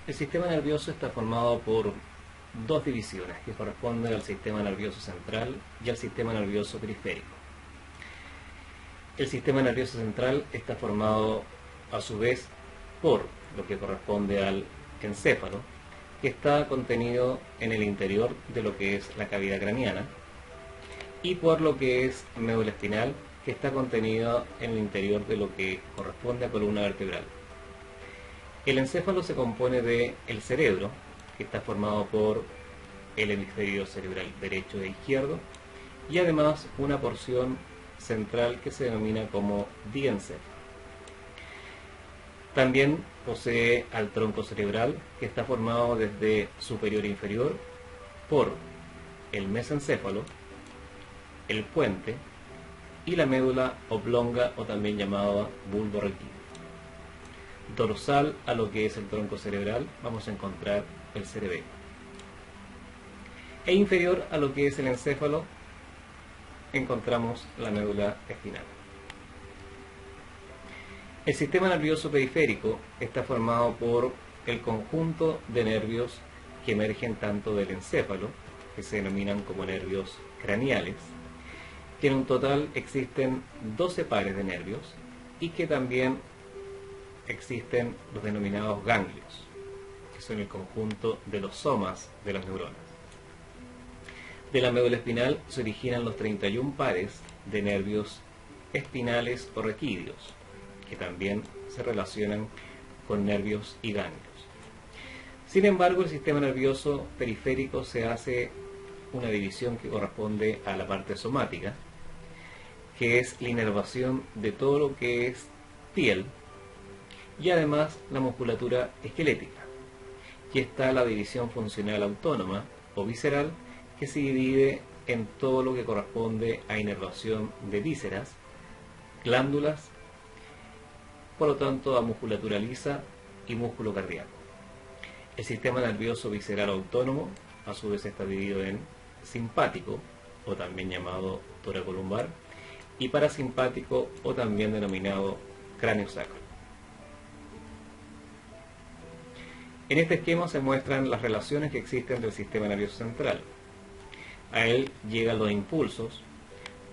El sistema nervioso está formado por dos divisiones que corresponden al sistema nervioso central y al sistema nervioso periférico. El sistema nervioso central está formado a su vez por lo que corresponde al encéfalo, que está contenido en el interior de lo que es la cavidad craneana, y por lo que es médula espinal, que está contenido en el interior de lo que corresponde a columna vertebral. El encéfalo se compone de el cerebro, que está formado por el hemisferio cerebral derecho e izquierdo, y además una porción central que se denomina como diencéfalo. También posee al tronco cerebral, que está formado desde superior e inferior por el mesencéfalo, el puente y la médula oblonga, o también llamada bulbo rectilineo. Dorsal a lo que es el tronco cerebral vamos a encontrar el cerebelo, e inferior a lo que es el encéfalo encontramos la médula espinal. El sistema nervioso periférico está formado por el conjunto de nervios que emergen tanto del encéfalo, que se denominan como nervios craneales, que en un total existen 12 pares de nervios, y que también existen los denominados ganglios, que son el conjunto de los somas de las neuronas. De la médula espinal se originan los 31 pares de nervios espinales o raquídeos, que también se relacionan con nervios y ganglios. Sin embargo, el sistema nervioso periférico se hace una división que corresponde a la parte somática, que es la inervación de todo lo que es piel, y además la musculatura esquelética. Y está la división funcional autónoma o visceral, que se divide en todo lo que corresponde a inervación de vísceras, glándulas, por lo tanto a musculatura lisa y músculo cardíaco. El sistema nervioso visceral autónomo a su vez está dividido en simpático, o también llamado toracolumbar, y parasimpático, o también denominado cráneo sacro. En este esquema se muestran las relaciones que existen del sistema nervioso central. A él llegan los impulsos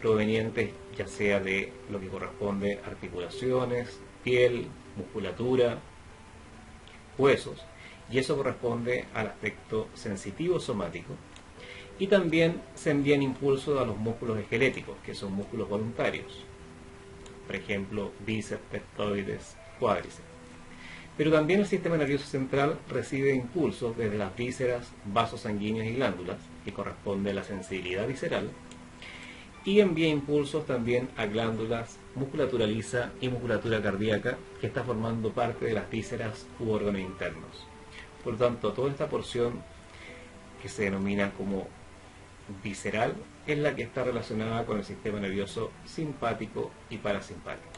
provenientes ya sea de lo que corresponde a articulaciones, piel, musculatura, huesos, y eso corresponde al aspecto sensitivo somático. Y también se envían impulsos a los músculos esqueléticos, que son músculos voluntarios, por ejemplo, bíceps, pectoides, cuádriceps. Pero también el sistema nervioso central recibe impulsos desde las vísceras, vasos sanguíneos y glándulas, que corresponde a la sensibilidad visceral, y envía impulsos también a glándulas, musculatura lisa y musculatura cardíaca, que está formando parte de las vísceras u órganos internos. Por lo tanto, toda esta porción que se denomina como visceral es la que está relacionada con el sistema nervioso simpático y parasimpático.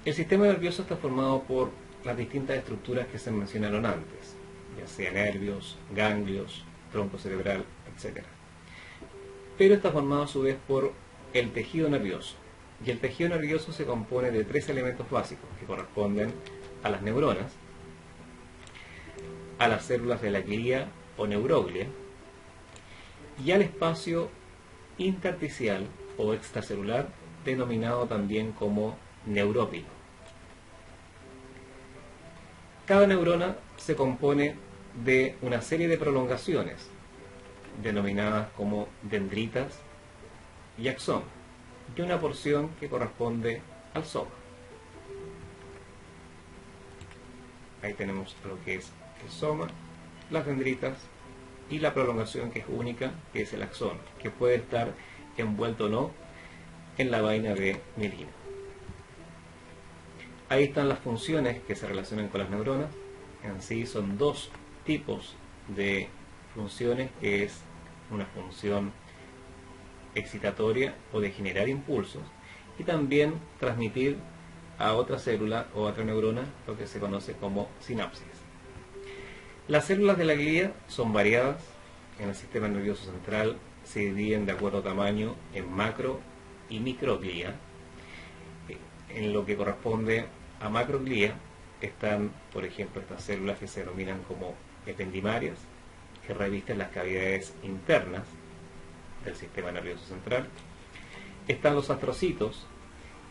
El sistema nervioso está formado por las distintas estructuras que se mencionaron antes, ya sea nervios, ganglios, tronco cerebral, etc. Pero está formado a su vez por el tejido nervioso. Y el tejido nervioso se compone de 3 elementos básicos que corresponden a las neuronas, a las células de la glía o neuroglia, y al espacio intersticial o extracelular, denominado también como neurópilo. Cada neurona se compone de una serie de prolongaciones, denominadas como dendritas y axón, y una porción que corresponde al soma. Ahí tenemos lo que es el soma, las dendritas y la prolongación que es única, que es el axón, que puede estar envuelto o no en la vaina de mielina. Ahí están las funciones que se relacionan con las neuronas. En sí son 2 tipos de funciones, que es una función excitatoria o de generar impulsos, y también transmitir a otra célula o a otra neurona lo que se conoce como sinapsis. Las células de la glía son variadas. En el sistema nervioso central se dividen de acuerdo a tamaño en macro y microglía, En lo que corresponde a macroglía están, por ejemplo, estas células que se denominan como ependimarias, que revisten las cavidades internas del sistema nervioso central. Están los astrocitos,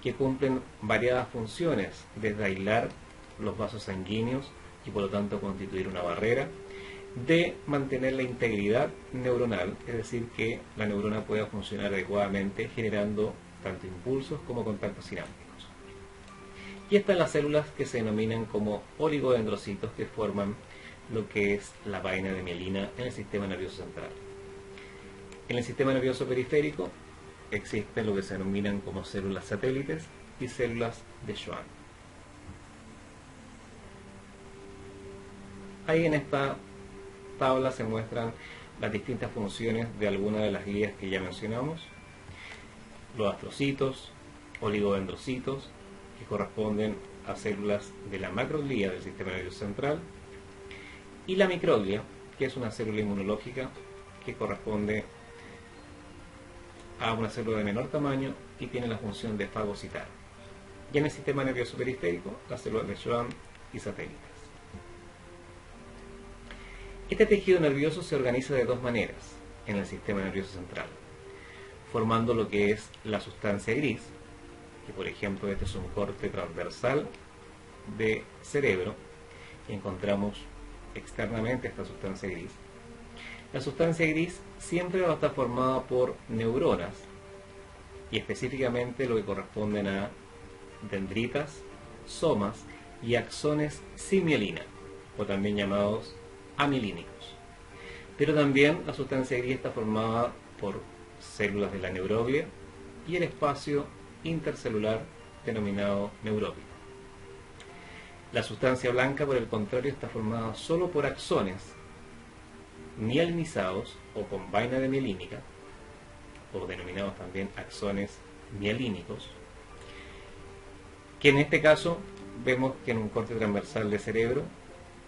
que cumplen variadas funciones, desde aislar los vasos sanguíneos y por lo tanto constituir una barrera, de mantener la integridad neuronal, es decir, que la neurona pueda funcionar adecuadamente generando tanto impulsos como contactos sinápticos. Y están las células que se denominan como oligodendrocitos, que forman lo que es la vaina de mielina en el sistema nervioso central. En el sistema nervioso periférico existen lo que se denominan como células satélites y células de Schwann. Ahí en esta tabla se muestran las distintas funciones de algunas de las glías que ya mencionamos. Los astrocitos, oligodendrocitos, que corresponden a células de la macroglía del sistema nervioso central, y la microglia, que es una célula inmunológica que corresponde a una célula de menor tamaño y tiene la función de fagocitar. Y en el sistema nervioso periférico, las células de Schwann y satélites. Este tejido nervioso se organiza de dos maneras en el sistema nervioso central, formando lo que es la sustancia gris, que por ejemplo este es un corte transversal de cerebro, y encontramos externamente esta sustancia gris. La sustancia gris siempre va a estar formada por neuronas, y específicamente lo que corresponden a dendritas, somas y axones sin mielina, o también llamados amielínicos. Pero también la sustancia gris está formada por células de la neuroglia y el espacio intercelular denominado neurópilo. La sustancia blanca, por el contrario, está formada solo por axones mielinizados o con vaina de mielínica, o denominados también axones mielínicos, que en este caso vemos que en un corte transversal de cerebro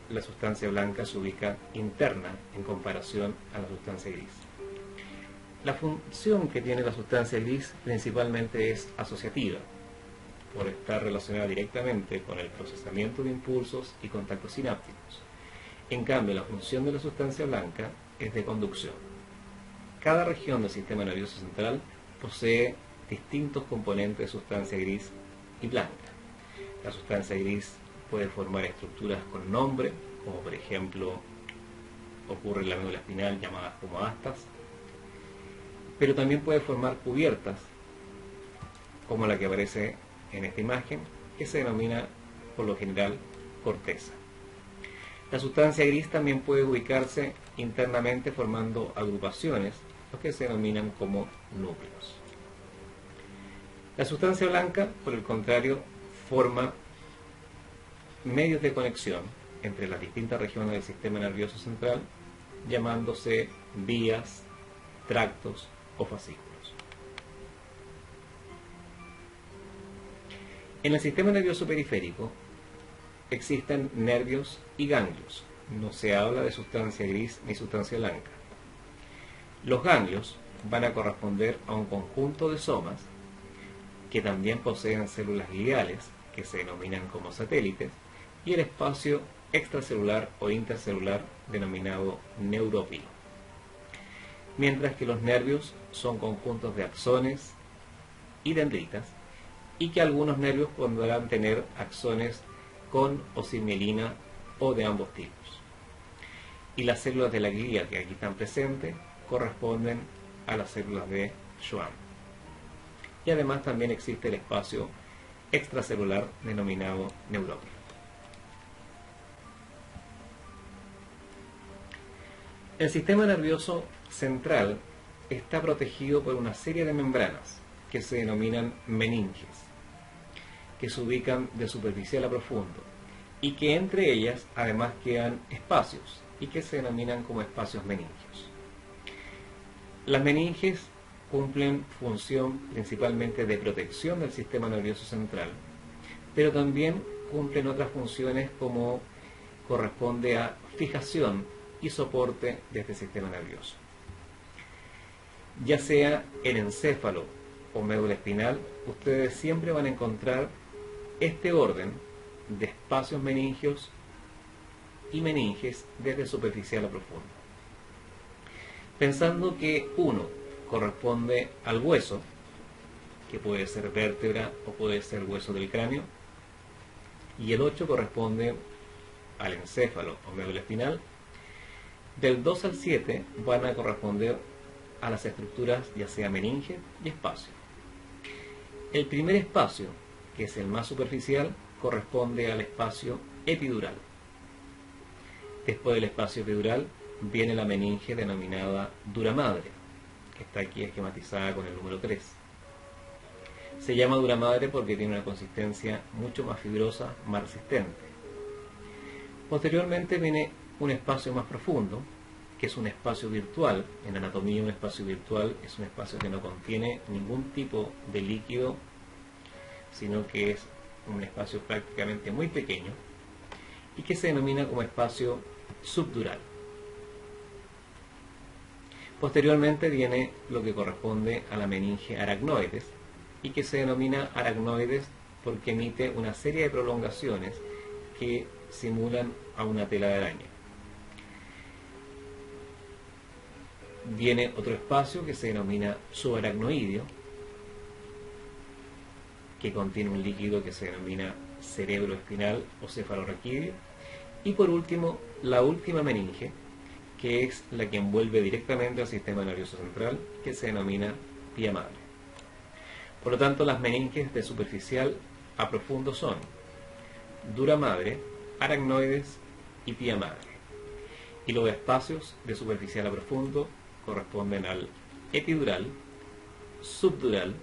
la sustancia blanca se ubica interna en comparación a la sustancia gris. La función que tiene la sustancia gris principalmente es asociativa, por estar relacionada directamente con el procesamiento de impulsos y contactos sinápticos. En cambio, la función de la sustancia blanca es de conducción. Cada región del sistema nervioso central posee distintos componentes de sustancia gris y blanca. La sustancia gris puede formar estructuras con nombre, como por ejemplo ocurre en la médula espinal, llamadas como astas, pero también puede formar cubiertas, como la que aparece en esta imagen, que se denomina por lo general corteza. La sustancia gris también puede ubicarse internamente formando agrupaciones, los que se denominan como núcleos. La sustancia blanca, por el contrario, forma medios de conexión entre las distintas regiones del sistema nervioso central, llamándose vías, tractos o fascículos. En el sistema nervioso periférico existen nervios y ganglios. No se habla de sustancia gris ni sustancia blanca. Los ganglios van a corresponder a un conjunto de somas que también poseen células gliales, que se denominan como satélites, y el espacio extracelular o intercelular denominado neurópilo. Mientras que los nervios son conjuntos de axones y dendritas, y que algunos nervios podrán tener axones con o sin mielina o de ambos tipos. Y las células de la glía que aquí están presentes corresponden a las células de Schwann. Y además también existe el espacio extracelular denominado neurópilo. El sistema nervioso central está protegido por una serie de membranas que se denominan meninges, que se ubican de superficial a profundo y que entre ellas además quedan espacios y que se denominan como espacios meningios. Las meninges cumplen función principalmente de protección del sistema nervioso central, pero también cumplen otras funciones como corresponde a fijación y soporte de este sistema nervioso. Ya sea en encéfalo o médula espinal, ustedes siempre van a encontrar este orden de espacios meningios y meninges desde superficial a profundo. Pensando que 1 corresponde al hueso, que puede ser vértebra o puede ser hueso del cráneo, y el 8 corresponde al encéfalo o médula espinal, del 2 al 7 van a corresponder a las estructuras ya sea meninge y espacio. El primer espacio, que es el más superficial, corresponde al espacio epidural. Después del espacio epidural viene la meninge denominada dura madre, que está aquí esquematizada con el número 3. Se llama dura madre porque tiene una consistencia mucho más fibrosa, más resistente. Posteriormente viene un espacio más profundo, que es un espacio virtual. En anatomía, un espacio virtual es un espacio que no contiene ningún tipo de líquido, sino que es un espacio prácticamente muy pequeño y que se denomina como espacio subdural. Posteriormente viene lo que corresponde a la meninge aracnoides y que se denomina aracnoides porque emite una serie de prolongaciones que simulan a una tela de araña. Viene otro espacio que se denomina subaracnoideo, que contiene un líquido que se denomina cerebro espinal o cefalorraquídeo. Y por último, la última meninge, que es la que envuelve directamente al sistema nervioso central, que se denomina pía madre. Por lo tanto, las meninges de superficial a profundo son dura madre, aracnoides y pía madre. Y los espacios de superficial a profundo corresponden al epidural, subdural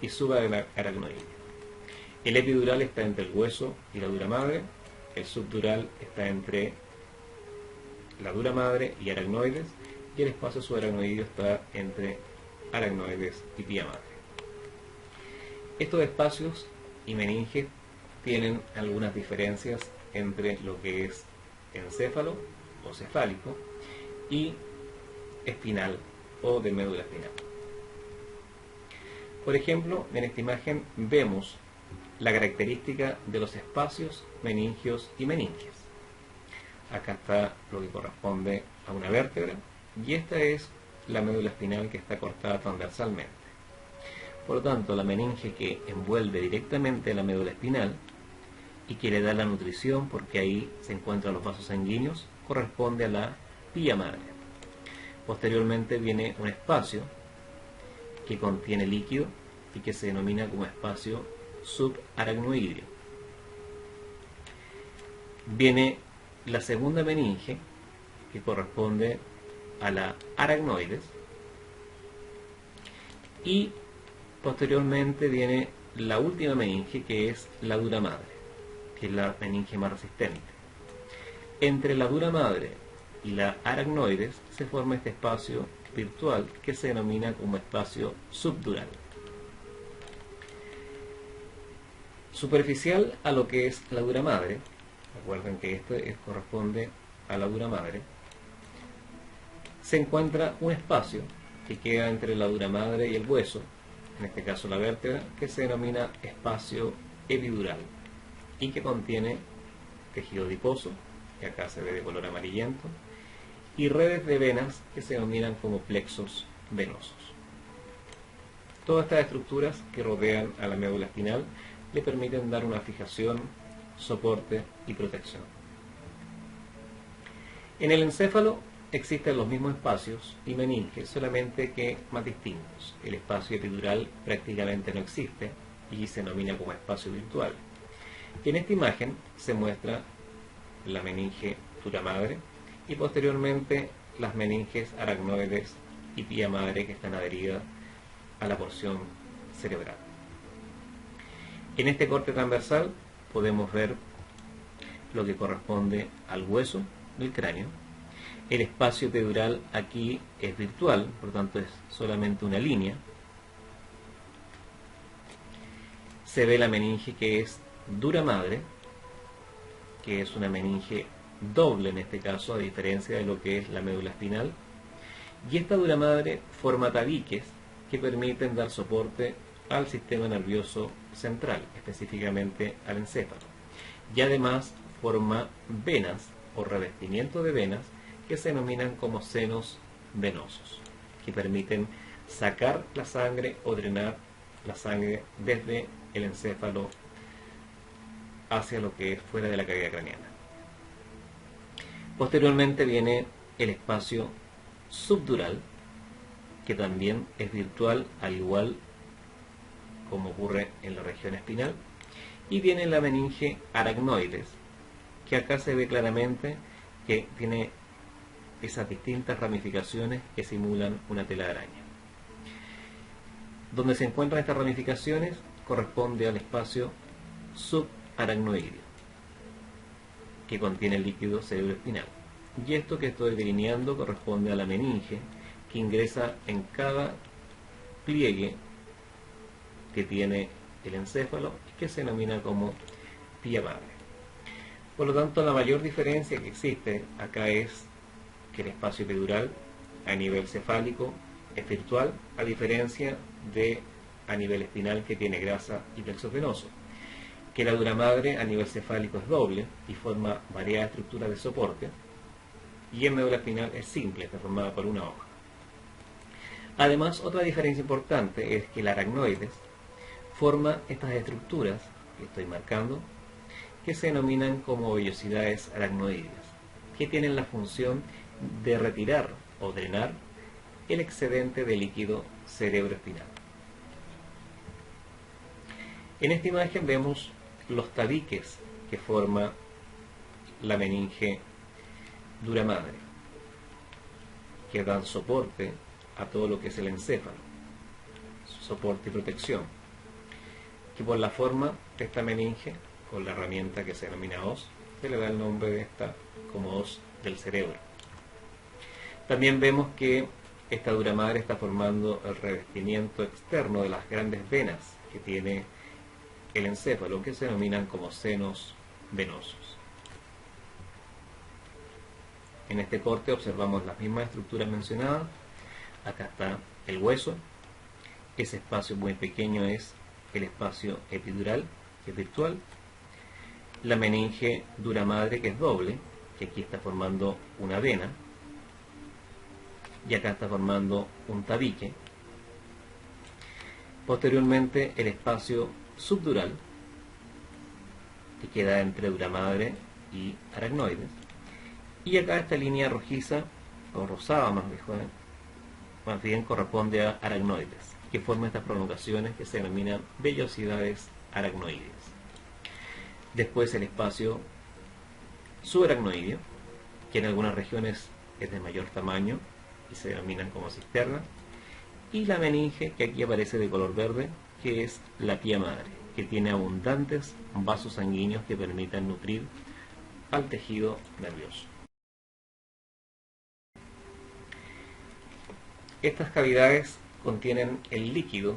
y subaracnoideo. El epidural está entre el hueso y la dura madre, el subdural está entre la dura madre y aracnoides, y el espacio subaracnoideo está entre aracnoides y pía madre. Estos espacios y meninges tienen algunas diferencias entre lo que es encéfalo o cefálico y espinal o de médula espinal. Por ejemplo, en esta imagen vemos la característica de los espacios meningios y meninges. Acá está lo que corresponde a una vértebra y esta es la médula espinal que está cortada transversalmente. Por lo tanto, la meninge que envuelve directamente la médula espinal y que le da la nutrición, porque ahí se encuentran los vasos sanguíneos, corresponde a la pía madre. Posteriormente viene un espacio que contiene líquido y que se denomina como espacio subaracnoideo. Viene la segunda meninge, que corresponde a la aracnoides, y posteriormente viene la última meninge, que es la dura madre, que es la meninge más resistente. Entre la dura madre y la aracnoides se forma este espacio virtual que se denomina como espacio subdural. Superficial a lo que es la dura madre, recuerden que esto corresponde a la dura madre, se encuentra un espacio que queda entre la dura madre y el hueso, en este caso la vértebra, que se denomina espacio epidural y que contiene tejido adiposo, que acá se ve de color amarillento, y redes de venas que se denominan como plexos venosos. Todas estas estructuras que rodean a la médula espinal le permiten dar una fijación, soporte y protección. En el encéfalo existen los mismos espacios y meninges, solamente que más distintos. El espacio epidural prácticamente no existe y se denomina como espacio virtual. Y en esta imagen se muestra la meninge dura madre y posteriormente las meninges aracnoides y pía madre que están adheridas a la porción cerebral. En este corte transversal podemos ver lo que corresponde al hueso del cráneo. El espacio epidural aquí es virtual, por lo tanto es solamente una línea. Se ve la meninge que es dura madre, que es una meninge doble en este caso, a diferencia de lo que es la médula espinal. Y esta dura madre forma tabiques que permiten dar soporte al sistema nervioso central, específicamente al encéfalo. Y además forma venas o revestimiento de venas que se denominan como senos venosos, que permiten sacar la sangre o drenar la sangre desde el encéfalo hacia lo que es fuera de la cavidad craneana. Posteriormente viene el espacio subdural, que también es virtual, al igual como ocurre en la región espinal, y viene la meninge aracnoides, que acá se ve claramente que tiene esas distintas ramificaciones que simulan una telaraña. Donde se encuentran estas ramificaciones corresponde al espacio subaracnoideo, que contiene el líquido cerebroespinal. Y esto que estoy delineando corresponde a la meninge, que ingresa en cada pliegue que tiene el encéfalo y que se denomina como pía madre. Por lo tanto, la mayor diferencia que existe acá es que el espacio epidural a nivel cefálico es virtual, a diferencia de a nivel espinal, que tiene grasa y plexo venoso. Que la dura madre a nivel cefálico es doble y forma variadas estructuras de soporte, y en médula espinal es simple, está formada por una hoja. Además, otra diferencia importante es que el aracnoides forma estas estructuras que estoy marcando, que se denominan como vellosidades aracnoideas, que tienen la función de retirar o drenar el excedente de líquido cerebroespinal. En esta imagen vemos los tabiques que forma la meninge dura madre, que dan soporte a todo lo que es el encéfalo, soporte y protección, que por la forma de esta meninge, con la herramienta que se denomina hoz, se le da el nombre de esta como hoz del cerebro. También vemos que esta dura madre está formando el revestimiento externo de las grandes venas que tiene el encéfalo, que se denominan como senos venosos. En este corte observamos las mismas estructuras mencionadas. Acá está el hueso. Ese espacio muy pequeño es el espacio epidural, que es virtual. La meninge dura madre, que es doble, que aquí está formando una vena. Y acá está formando un tabique. Posteriormente el espacio subdural, que queda entre dura madre y aracnoides. Y acá esta línea rojiza, o rosada más bien corresponde a aracnoides, que forman estas prolongaciones que se denominan vellosidades aracnoideas. Después el espacio subaracnoideo, que en algunas regiones es de mayor tamaño y se denominan como cisterna, y la meninge, que aquí aparece de color verde, que es la pía madre, que tiene abundantes vasos sanguíneos que permitan nutrir al tejido nervioso. Estas cavidades contienen el líquido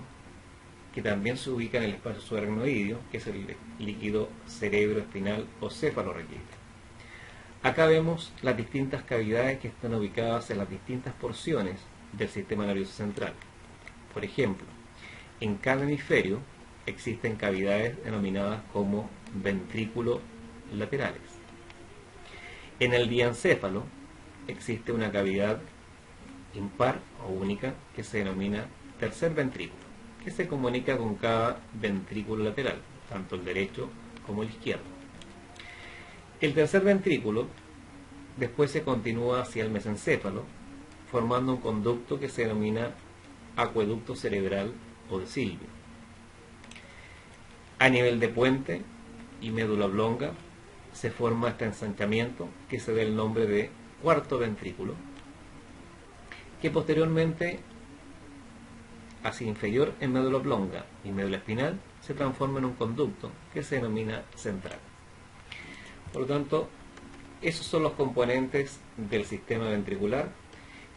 que también se ubica en el espacio subaracnoideo, que es el líquido cerebroespinal o cefalorraquídeo. Acá vemos las distintas cavidades que están ubicadas en las distintas porciones del sistema nervioso central. Por ejemplo, en cada hemisferio existen cavidades denominadas como ventrículos laterales. En el diencéfalo existe una cavidad impar o única que se denomina tercer ventrículo, que se comunica con cada ventrículo lateral, tanto el derecho como el izquierdo. El tercer ventrículo después se continúa hacia el mesencéfalo, formando un conducto que se denomina acueducto cerebral o de Silvio. A nivel de puente y médula oblonga se forma este ensanchamiento que se da el nombre de cuarto ventrículo, que posteriormente hacia inferior en médula oblonga y médula espinal se transforma en un conducto que se denomina central. Por lo tanto, esos son los componentes del sistema ventricular,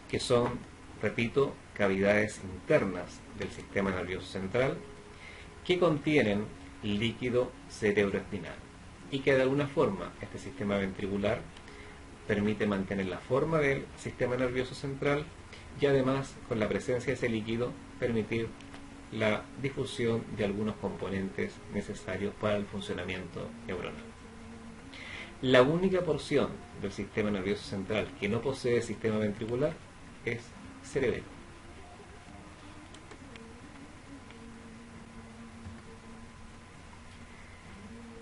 que son, repito, cavidades internas del sistema nervioso central que contienen líquido cerebroespinal y que de alguna forma este sistema ventricular permite mantener la forma del sistema nervioso central y además, con la presencia de ese líquido, permitir la difusión de algunos componentes necesarios para el funcionamiento neuronal. La única porción del sistema nervioso central que no posee sistema ventricular es cerebelo.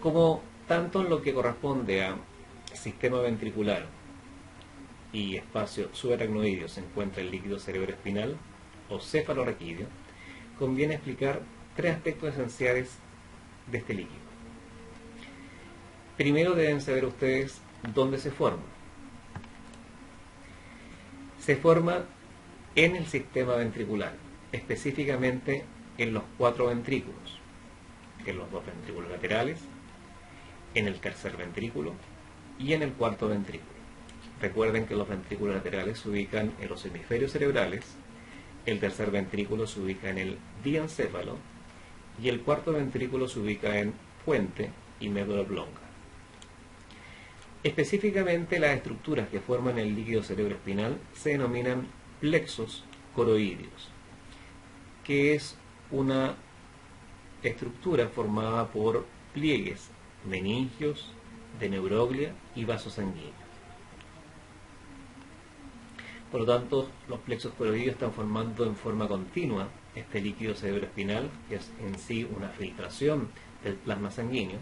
Como tanto en lo que corresponde a sistema ventricular y espacio subaracnoideo se encuentra el líquido cerebroespinal o cefalorraquídeo, conviene explicar tres aspectos esenciales de este líquido. Primero deben saber ustedes dónde se forma. Se forma en el sistema ventricular, específicamente en los 4 ventrículos, en los 2 ventrículos laterales, en el tercer ventrículo y en el cuarto ventrículo. Recuerden que los ventrículos laterales se ubican en los hemisferios cerebrales, el tercer ventrículo se ubica en el diencéfalo y el cuarto ventrículo se ubica en puente y médula oblonga. Específicamente las estructuras que forman el líquido cerebroespinal se denominan plexos coroideos, que es una estructura formada por pliegues meningios, de neuroglia y vasos sanguíneos. Por lo tanto, los plexos coroideos están formando en forma continua este líquido cerebroespinal, que es en sí una filtración del plasma sanguíneo,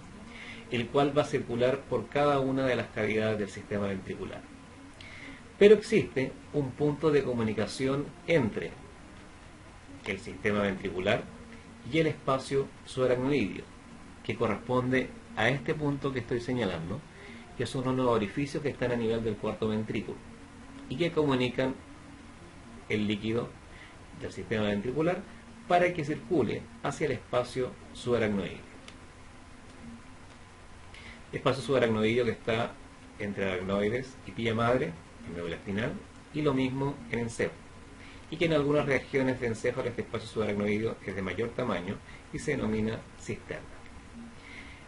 el cual va a circular por cada una de las cavidades del sistema ventricular. Pero existe un punto de comunicación entre el sistema ventricular y el espacio subaracnoideo, que corresponde a este punto que estoy señalando, que son unos orificios que están a nivel del cuarto ventrículo y que comunican el líquido del sistema ventricular para que circule hacia el espacio subaracnoideo. Espacio subaracnoideo que está entre aracnoides y pilla madre, en médula espinal, y lo mismo en encéfalo, y que en algunas regiones de encéfalo este espacio subaracnoideo es de mayor tamaño y se denomina cisterna.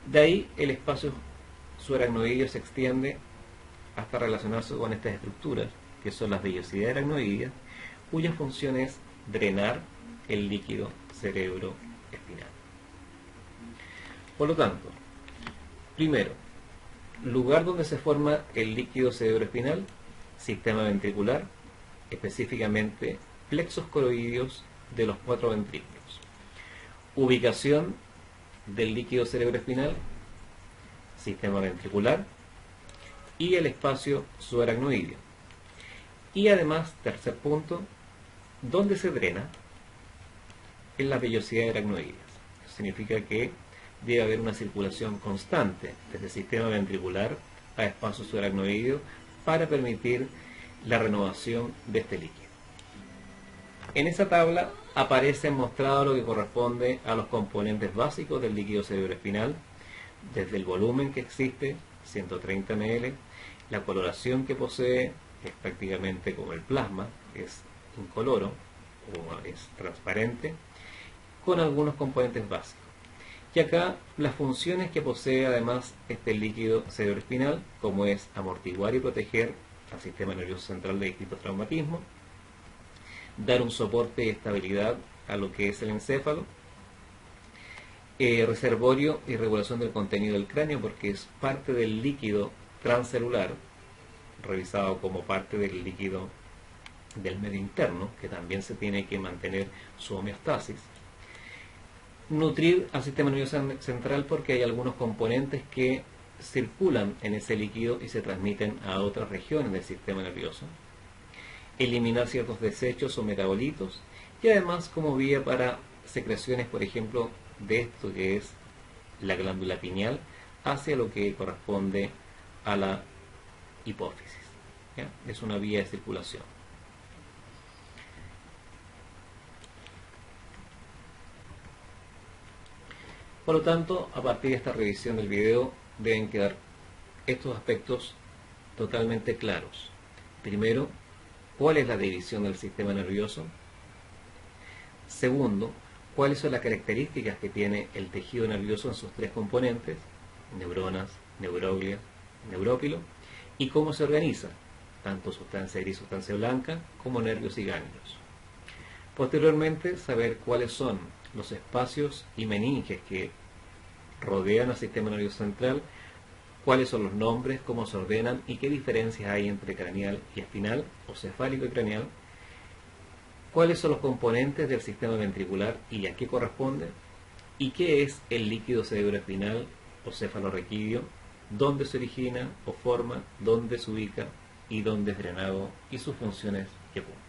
De ahí el espacio subaracnoideo se extiende hasta relacionarse con estas estructuras, que son las vellosidades aracnoideas, cuya función es drenar el líquido cerebroespinal. Por lo tanto, primero, lugar donde se forma el líquido cerebroespinal, sistema ventricular, específicamente plexos coroideos de los 4 ventrículos. Ubicación del líquido cerebroespinal, sistema ventricular y el espacio subaracnoideo. Y además, tercer punto, ¿dónde se drena? En las vellosidades aracnoideas. Eso significa que debe haber una circulación constante desde el sistema ventricular a espacio subaracnoideo para permitir la renovación de este líquido. En esa tabla aparece mostrado lo que corresponde a los componentes básicos del líquido cerebroespinal, desde el volumen que existe, 130 ml, la coloración que posee, que es prácticamente como el plasma, es incoloro o es transparente, con algunos componentes básicos. Y acá las funciones que posee además este líquido cerebroespinal, como es amortiguar y proteger al sistema nervioso central de distintos traumatismos, dar un soporte y estabilidad a lo que es el encéfalo, reservorio y regulación del contenido del cráneo, porque es parte del líquido transcelular, revisado como parte del líquido del medio interno, que también se tiene que mantener su homeostasis. Nutrir al sistema nervioso central, porque hay algunos componentes que circulan en ese líquido y se transmiten a otras regiones del sistema nervioso. Eliminar ciertos desechos o metabolitos, y además como vía para secreciones, por ejemplo, de esto que es la glándula pineal hacia lo que corresponde a la hipófisis. ¿Ya? Es una vía de circulación. Por lo tanto, a partir de esta revisión del video deben quedar estos aspectos totalmente claros. Primero, ¿cuál es la división del sistema nervioso? Segundo, ¿cuáles son las características que tiene el tejido nervioso en sus 3 componentes? Neuronas, neuroglia, neurópilo. ¿Y cómo se organiza? Tanto sustancia gris, sustancia blanca, como nervios y ganglios. Posteriormente, saber cuáles son los espacios y meninges que rodean al sistema nervioso central, cuáles son los nombres, cómo se ordenan y qué diferencias hay entre craneal y espinal, o cefálico y craneal, cuáles son los componentes del sistema ventricular y a qué corresponden, y qué es el líquido cerebroespinal o cefalorraquídeo, dónde se origina o forma, dónde se ubica y dónde es drenado y sus funciones que cumplen.